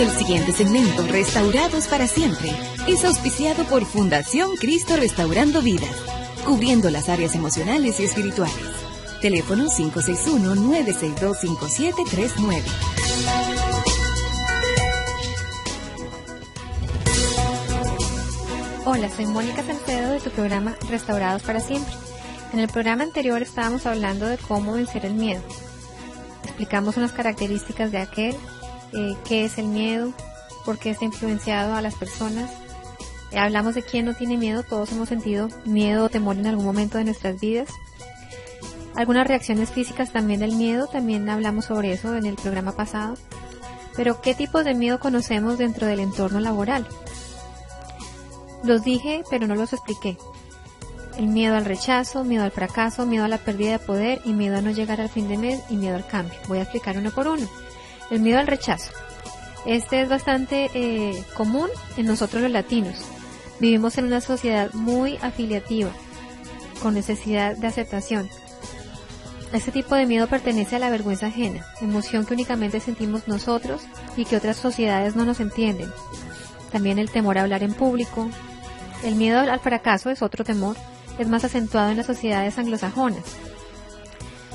El siguiente segmento, Restaurados para Siempre, es auspiciado por Fundación Cristo Restaurando Vidas, cubriendo las áreas emocionales y espirituales. Teléfono 561-962-5739. Hola, soy Mónica Salcedo de tu programa Restaurados para Siempre. En el programa anterior estábamos hablando de cómo vencer el miedo. Explicamos unas características de aquel, qué es el miedo, por qué está influenciado a las personas. Hablamos de quién no tiene miedo, todos hemos sentido miedo o temor en algún momento de nuestras vidas. Algunas reacciones físicas también del miedo, también hablamos sobre eso en el programa pasado. Pero ¿qué tipos de miedo conocemos dentro del entorno laboral? Los dije, pero no los expliqué. El miedo al rechazo, miedo al fracaso, miedo a la pérdida de poder y miedo a no llegar al fin de mes y miedo al cambio. Voy a explicar uno por uno. El miedo al rechazo. Este es bastante común en nosotros los latinos. Vivimos en una sociedad muy afiliativa, con necesidad de aceptación. Este tipo de miedo pertenece a la vergüenza ajena, emoción que únicamente sentimos nosotros y que otras sociedades no nos entienden. También el temor a hablar en público. El miedo al fracaso es otro temor, es más acentuado en las sociedades anglosajonas.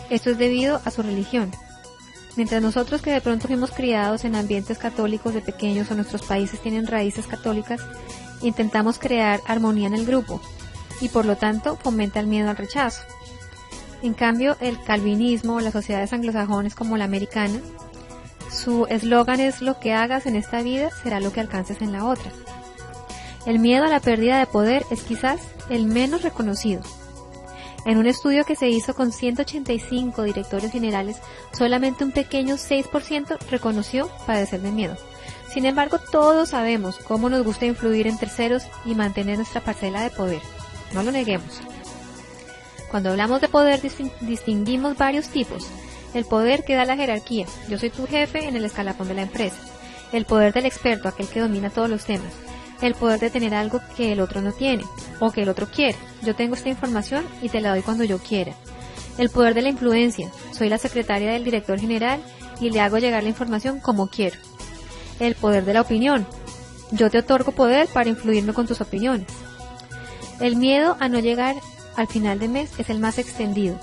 Esto es debido a su religión. Mientras nosotros que de pronto fuimos criados en ambientes católicos de pequeños o nuestros países tienen raíces católicas, intentamos crear armonía en el grupo y por lo tanto fomenta el miedo al rechazo. En cambio, el calvinismo o las sociedades anglosajonas como la americana, su eslogan es: lo que hagas en esta vida será lo que alcances en la otra. El miedo a la pérdida de poder es quizás el menos reconocido. En un estudio que se hizo con 185 directores generales, solamente un pequeño 6% reconoció padecer de miedo. Sin embargo, todos sabemos cómo nos gusta influir en terceros y mantener nuestra parcela de poder. No lo neguemos. Cuando hablamos de poder, distinguimos varios tipos. El poder que da la jerarquía. Yo soy tu jefe en el escalafón de la empresa. El poder del experto, aquel que domina todos los temas. El poder de tener algo que el otro no tiene o que el otro quiere. Yo tengo esta información y te la doy cuando yo quiera. El poder de la influencia. Soy la secretaria del director general y le hago llegar la información como quiero. El poder de la opinión. Yo te otorgo poder para influirme con tus opiniones. El miedo a no llegar al final de mes es el más extendido.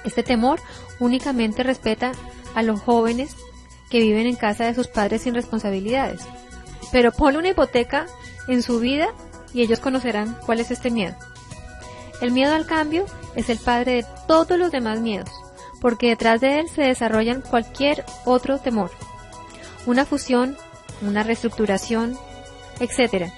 Este temor únicamente respeta a los jóvenes que viven en casa de sus padres sin responsabilidades. Pero ponle una hipoteca en su vida y ellos conocerán cuál es este miedo. El miedo al cambio es el padre de todos los demás miedos, porque detrás de él se desarrollan cualquier otro temor. Una fusión, una reestructuración, etc.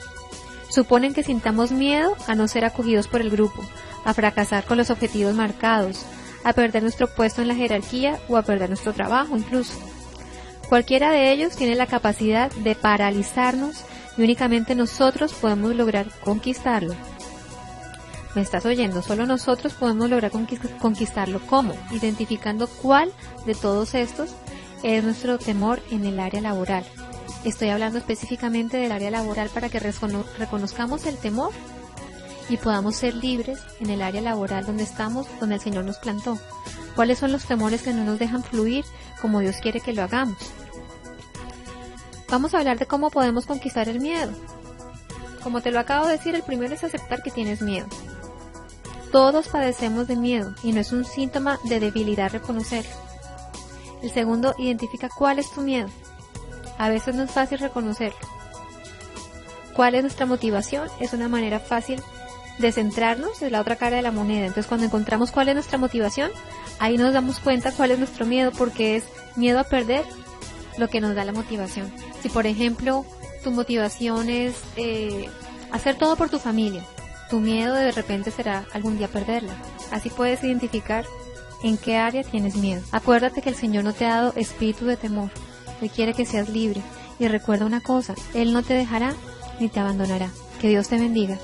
Suponen que sintamos miedo a no ser acogidos por el grupo, a fracasar con los objetivos marcados, a perder nuestro puesto en la jerarquía o a perder nuestro trabajo incluso. Cualquiera de ellos tiene la capacidad de paralizarnos y únicamente nosotros podemos lograr conquistarlo. ¿Me estás oyendo? Solo nosotros podemos lograr conquistarlo. ¿Cómo? Identificando cuál de todos estos es nuestro temor en el área laboral. Estoy hablando específicamente del área laboral para que reconozcamos el temor y podamos ser libres en el área laboral donde estamos, donde el Señor nos plantó. ¿Cuáles son los temores que no nos dejan fluir como Dios quiere que lo hagamos? Vamos a hablar de cómo podemos conquistar el miedo. Como te lo acabo de decir, el primero es aceptar que tienes miedo. Todos padecemos de miedo y no es un síntoma de debilidad reconocerlo. El segundo, identifica cuál es tu miedo. A veces no es fácil reconocerlo. ¿Cuál es nuestra motivación? Es una manera fácil de centrarnos en la otra cara de la moneda. Entonces, cuando encontramos cuál es nuestra motivación, ahí nos damos cuenta cuál es nuestro miedo, porque es miedo a perder lo que nos da la motivación. Si, por ejemplo, tu motivación es hacer todo por tu familia, tu miedo de repente será algún día perderla. Así puedes identificar en qué área tienes miedo. Acuérdate que el Señor no te ha dado espíritu de temor. Él quiere que seas libre. Y recuerda una cosa, Él no te dejará ni te abandonará. Que Dios te bendiga.